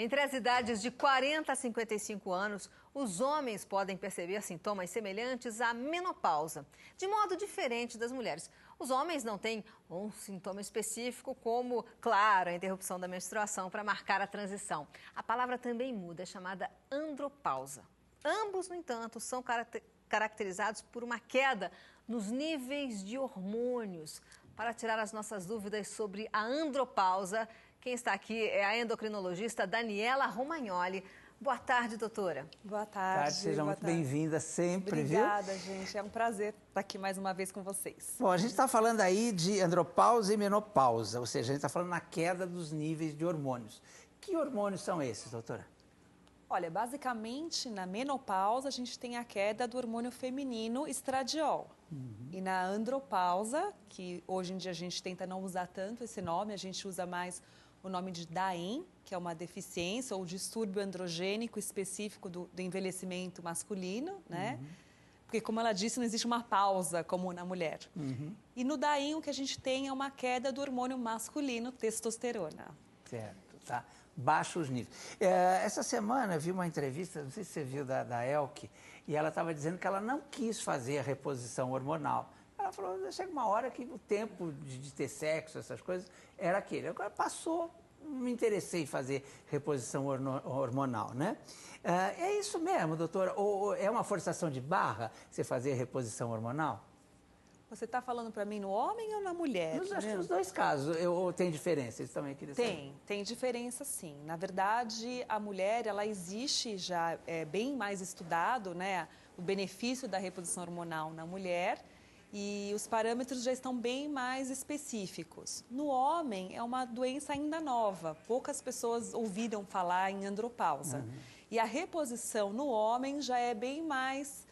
Entre as idades de 40 a 55 anos, os homens podem perceber sintomas semelhantes à menopausa, de modo diferente das mulheres. Os homens não têm um sintoma específico como, claro, a interrupção da menstruação para marcar a transição. A palavra também muda, é chamada andropausa. Ambos, no entanto, são caracterizados por uma queda nos níveis de hormônios. Para tirar as nossas dúvidas sobre a andropausa, quem está aqui é a endocrinologista Daniela Romagnoli. Boa tarde, doutora. Boa tarde. Seja muito bem-vinda sempre, Obrigada, gente. É um prazer estar aqui mais uma vez com vocês. Bom, a gente está falando aí de andropausa e menopausa, ou seja, a gente está falando na queda dos níveis de hormônios. Que hormônios são esses, doutora? Olha, basicamente, na menopausa, a gente tem a queda do hormônio feminino estradiol. E na andropausa, que hoje em dia a gente tenta não usar tanto esse nome, a gente usa mais o nome de DAEM, que é uma deficiência ou distúrbio androgênico específico do envelhecimento masculino, né? Porque, como ela disse, não existe uma pausa como na mulher. E no DAEM, o que a gente tem é uma queda do hormônio masculino, testosterona. Certo, tá. Baixos níveis. Essa semana eu vi uma entrevista, não sei se você viu, da Elke, e ela estava dizendo que ela não quis fazer a reposição hormonal. Ela falou, chega uma hora que o tempo de ter sexo, essas coisas, era aquele. Agora passou, não me interessei em fazer reposição hormonal, né? É isso mesmo, doutora? Ou é uma forçação de barra você fazer reposição hormonal? Você está falando para mim no homem ou na mulher? Nos dois casos, tem diferença? Eles também queriam saber. Tem diferença sim. Na verdade, a mulher, ela existe já, é bem mais estudado, né, o benefício da reposição hormonal na mulher e os parâmetros já estão bem mais específicos. No homem, é uma doença ainda nova. Poucas pessoas ouviram falar em andropausa. E a reposição no homem já é bem mais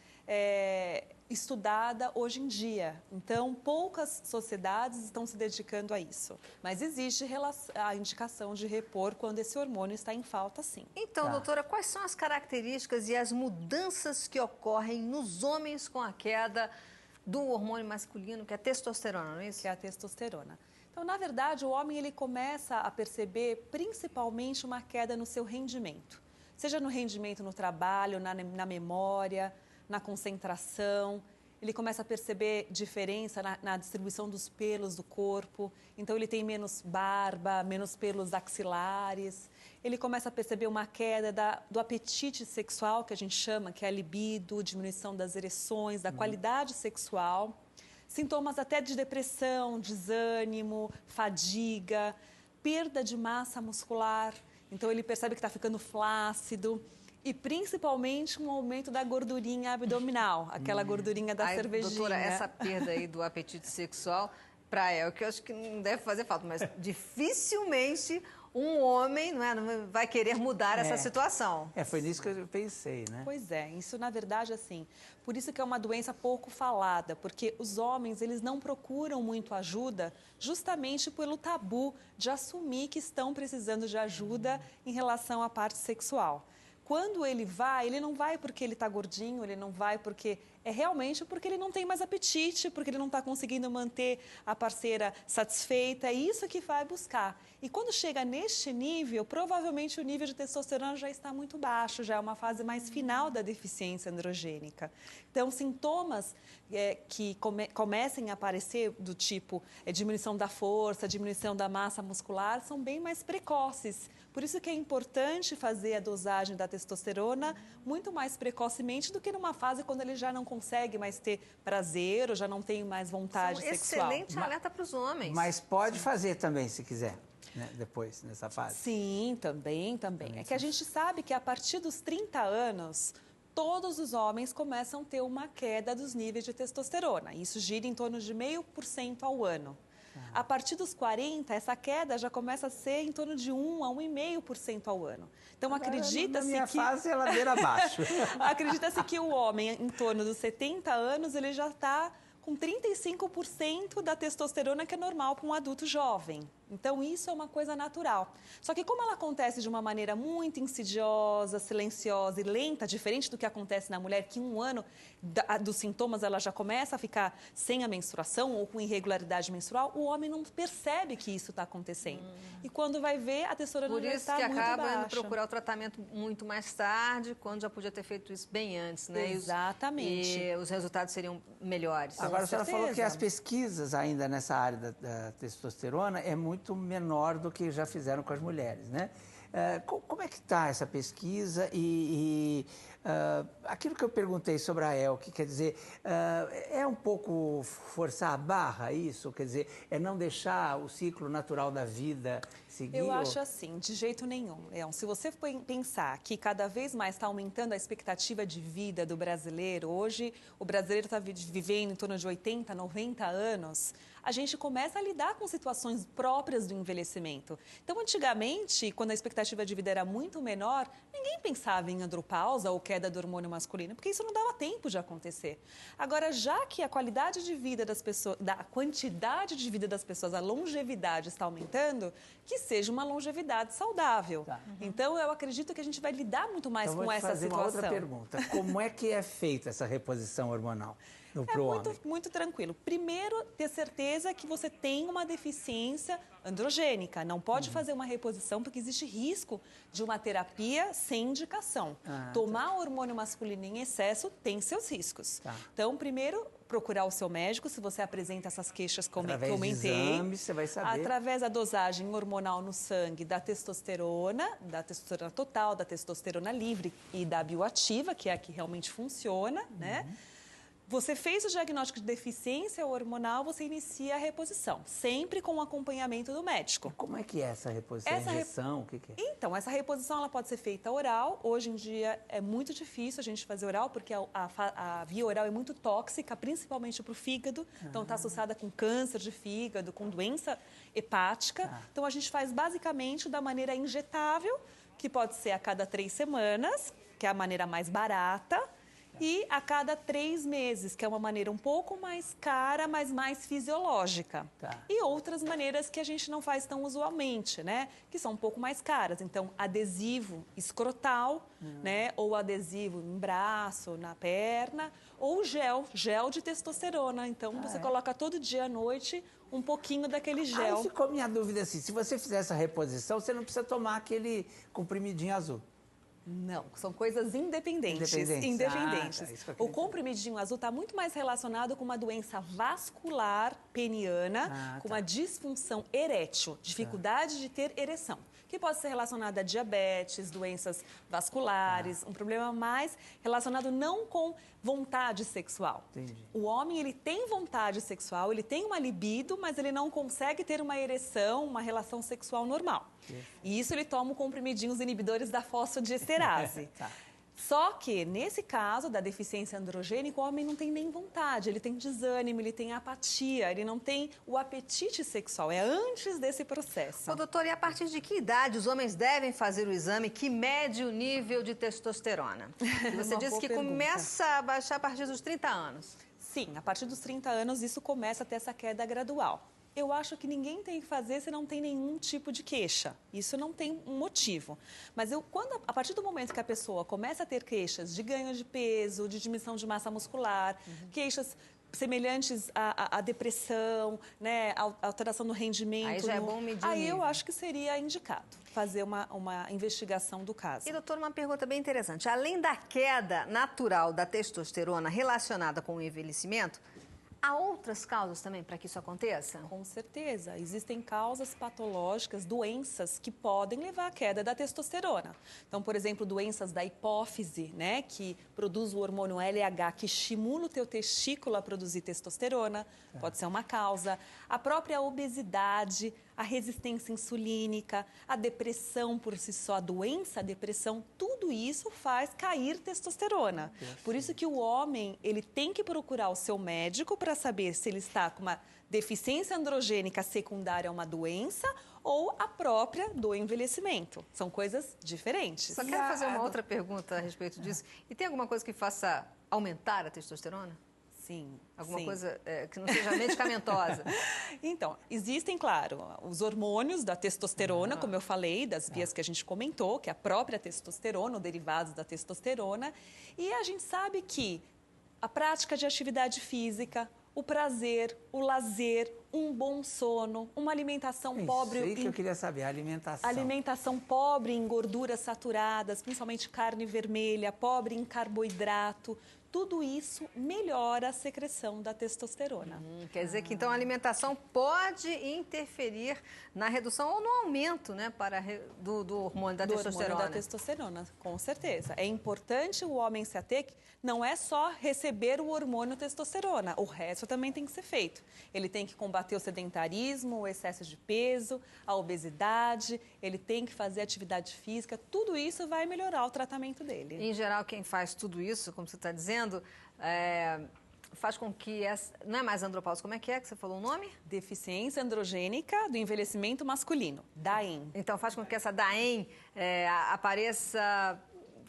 estudada hoje em dia. Então, poucas sociedades estão se dedicando a isso. Mas existe a indicação de repor quando esse hormônio está em falta, sim. Então, doutora, quais são as características e as mudanças que ocorrem nos homens com a queda do hormônio masculino, que é a testosterona, não é isso? Que é a testosterona. Então, na verdade, o homem ele começa a perceber principalmente uma queda no seu rendimento. Seja no rendimento no trabalho, na memória, na concentração, ele começa a perceber diferença na distribuição dos pelos do corpo, então ele tem menos barba, menos pelos axilares, ele começa a perceber uma queda do apetite sexual, que a gente chama, que é a libido, diminuição das ereções, da qualidade sexual, sintomas até de depressão, desânimo, fadiga, perda de massa muscular, então ele percebe que está ficando flácido. E principalmente um aumento da gordurinha abdominal, aquela gordurinha da cervejinha. Doutora, essa perda aí do apetite sexual, para ela, que eu acho que não deve fazer falta, mas dificilmente um homem não vai querer mudar essa situação. Foi nisso que eu pensei, né? Pois é, isso na verdade assim, por isso que é uma doença pouco falada, porque os homens eles não procuram muito ajuda justamente pelo tabu de assumir que estão precisando de ajuda em relação à parte sexual. Quando ele não vai porque ele está gordinho, ele não vai porque... É realmente porque ele não tem mais apetite, porque ele não está conseguindo manter a parceira satisfeita, é isso que vai buscar. E quando chega neste nível, provavelmente o nível de testosterona já está muito baixo, já é uma fase mais final da deficiência androgênica. Então, sintomas que comecem a aparecer do tipo diminuição da força, diminuição da massa muscular, são bem mais precoces. Por isso que é importante fazer a dosagem da testosterona muito mais precocemente do que numa fase quando ele já não consegue mais ter prazer ou já não tem mais vontade sexual. Excelente alerta para os homens. Mas pode fazer também, se quiser, né? Depois, nessa fase. Sim, também. É que a gente sabe que a partir dos 30 anos, todos os homens começam a ter uma queda dos níveis de testosterona. Isso gira em torno de 0,5% ao ano. A partir dos 40, essa queda já começa a ser em torno de 1 a 1,5% ao ano. Então, acredita-se que... Na minha fase, é ladeira abaixo. Acredita-se que o homem, em torno dos 70 anos, ele já está com 35% da testosterona que é normal para um adulto jovem. Então, isso é uma coisa natural. Só que como ela acontece de uma maneira muito insidiosa, silenciosa e lenta, diferente do que acontece na mulher, que em 1 ano dos sintomas ela já começa a ficar sem a menstruação ou com irregularidade menstrual, o homem não percebe que isso está acontecendo. E quando vai ver, a testosterona já está muito baixa. Por isso que acaba indo procurar o tratamento muito mais tarde, quando já podia ter feito isso bem antes, né? Exatamente. E os resultados seriam melhores. Agora, a senhora falou que as pesquisas ainda nessa área da testosterona é muito menor do que já fizeram com as mulheres, né? Como é que está essa pesquisa aquilo que eu perguntei sobre a ELC, quer dizer, é um pouco forçar a barra isso? Quer dizer, é não deixar o ciclo natural da vida seguir? Eu acho assim, de jeito nenhum, Leão. Se você pensar que cada vez mais está aumentando a expectativa de vida do brasileiro, hoje o brasileiro está vivendo em torno de 80, 90 anos, a gente começa a lidar com situações próprias do envelhecimento. Então, antigamente, quando a expectativa de vida era muito menor, ninguém pensava em andropausa ou queda do hormônio masculino, porque isso não dava tempo de acontecer. Agora, já que a qualidade de vida das pessoas, a quantidade de vida das pessoas, a longevidade está aumentando, que seja uma longevidade saudável. Tá. Então, eu acredito que a gente vai lidar muito mais com essa situação. Uma outra pergunta. Como é que é feita essa reposição hormonal? Muito tranquilo. Primeiro, ter certeza que você tem uma deficiência androgênica. Não pode fazer uma reposição porque existe risco de uma terapia sem indicação. Tomar hormônio masculino em excesso tem seus riscos. Então, primeiro, procurar o seu médico, se você apresenta essas queixas que eu comentei. Através de exame, você vai saber. Através da dosagem hormonal no sangue da testosterona total, da testosterona livre e da bioativa, que é a que realmente funciona, né? Você fez o diagnóstico de deficiência hormonal, você inicia a reposição, sempre com o acompanhamento do médico. Como é que é essa reposição? Injeção? O que é? Então, essa reposição ela pode ser feita oral. Hoje em dia é muito difícil a gente fazer oral, porque a via oral é muito tóxica, principalmente para o fígado. Então, está associada com câncer de fígado, com doença hepática. Então, a gente faz basicamente da maneira injetável, que pode ser a cada 3 semanas, que é a maneira mais barata. E a cada 3 meses, que é uma maneira um pouco mais cara, mas mais fisiológica. E outras maneiras que a gente não faz tão usualmente, né? Que são um pouco mais caras. Então, adesivo escrotal, né? Ou adesivo em braço, na perna. Ou gel de testosterona. Então, você coloca todo dia à noite um pouquinho daquele gel. Aí ficou minha dúvida assim, se você fizer essa reposição, você não precisa tomar aquele comprimidinho azul. Não, são coisas independentes. O comprimidinho azul está muito mais relacionado com uma doença vascular peniana, com uma disfunção erétil, dificuldade de ter ereção, que pode ser relacionada a diabetes, doenças vasculares, um problema mais relacionado não com vontade sexual. O homem, ele tem vontade sexual, ele tem uma libido, mas ele não consegue ter uma ereção, uma relação sexual normal. E isso ele toma comprimidinhos inibidores da fosfodiesterase. Só que, nesse caso da deficiência androgênica, o homem não tem nem vontade, ele tem desânimo, ele tem apatia, ele não tem o apetite sexual, é antes desse processo. Ô, doutor, e a partir de que idade os homens devem fazer o exame que mede o nível de testosterona? Você disse que começa a baixar a partir dos 30 anos. Sim, a partir dos 30 anos isso começa a ter essa queda gradual. Eu acho que ninguém tem que fazer se não tem nenhum tipo de queixa. Isso não tem um motivo. Mas a partir do momento que a pessoa começa a ter queixas de ganho de peso, de diminuição de massa muscular, queixas semelhantes à depressão, né, alteração no rendimento. Aí já é bom medir o Aí nível. eu acho que seria indicado fazer uma investigação do caso. E, doutor, uma pergunta bem interessante. Além da queda natural da testosterona relacionada com o envelhecimento, há outras causas também para que isso aconteça? Com certeza. Existem causas patológicas, doenças que podem levar à queda da testosterona. Então, por exemplo, doenças da hipófise, né, que produz o hormônio LH, que estimula o teu testículo a produzir testosterona, pode ser uma causa. A própria obesidade, a resistência insulínica, a depressão por si só, a doença, a depressão, tudo isso faz cair testosterona. Por isso que o homem, ele tem que procurar o seu médico para saber se ele está com uma deficiência androgênica secundária a uma doença ou a própria do envelhecimento. São coisas diferentes. Só quero fazer uma outra pergunta a respeito disso. E tem alguma coisa que faça aumentar a testosterona? Sim. Alguma sim. coisa que não seja medicamentosa? Então, existem, claro, os hormônios da testosterona, como eu falei, das vias que a gente comentou, que é a própria testosterona, ou derivados da testosterona. E a gente sabe que a prática de atividade física, o prazer, o lazer, um bom sono, uma alimentação pobre... Isso aí que eu queria saber, a alimentação. Alimentação pobre em gorduras saturadas, principalmente carne vermelha, pobre em carboidrato, tudo isso melhora a secreção da testosterona. Quer dizer que então a alimentação pode interferir na redução ou no aumento, né, do hormônio da testosterona. Hormônio da testosterona, com certeza. É importante o homem se ater que não é só receber o hormônio testosterona, o resto também tem que ser feito. Ele tem que combater o sedentarismo, o excesso de peso, a obesidade, ele tem que fazer atividade física, tudo isso vai melhorar o tratamento dele. Em geral, quem faz tudo isso, como você está dizendo, faz com que... Não é mais andropausa, como é que você falou o nome? Deficiência androgênica do envelhecimento masculino, DAEM. Então faz com que essa DAEM apareça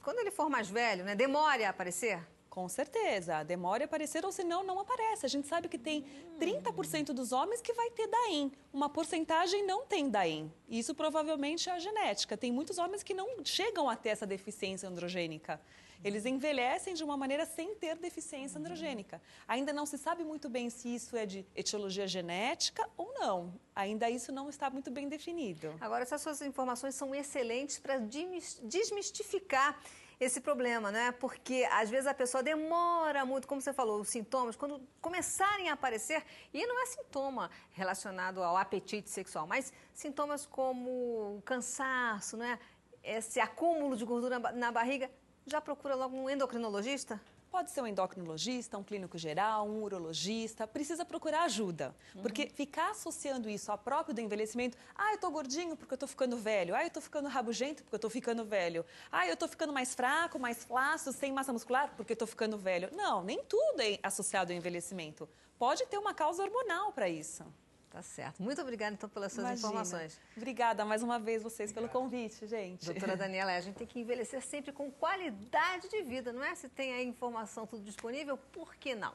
quando ele for mais velho, né? Demore a aparecer? Com certeza, demora a aparecer ou senão não aparece. A gente sabe que tem 30% dos homens que vai ter DAEM, uma porcentagem não tem DAEM. Isso provavelmente é a genética. Tem muitos homens que não chegam a ter essa deficiência androgênica. Eles envelhecem de uma maneira sem ter deficiência androgênica. Ainda não se sabe muito bem se isso é de etiologia genética ou não. Ainda isso não está muito bem definido. Agora, essas suas informações são excelentes para desmistificar esse problema, né? Porque às vezes a pessoa demora muito, como você falou, os sintomas, quando começarem a aparecer, e não é sintoma relacionado ao apetite sexual, mas sintomas como o cansaço, né? Esse acúmulo de gordura na barriga, já procura logo um endocrinologista? Pode ser um endocrinologista, um clínico geral, um urologista, precisa procurar ajuda. Porque ficar associando isso ao próprio do envelhecimento, eu tô gordinho porque eu tô ficando velho, eu tô ficando rabugento porque eu tô ficando velho, eu tô ficando mais fraco, mais flácido, sem massa muscular porque eu tô ficando velho. Não, nem tudo é associado ao envelhecimento. Pode ter uma causa hormonal para isso. Tá certo. Muito obrigada, então, pelas suas informações. Obrigada mais uma vez vocês pelo convite, gente. Doutora Daniela, a gente tem que envelhecer sempre com qualidade de vida, não é? Se tem aí informação tudo disponível, por que não?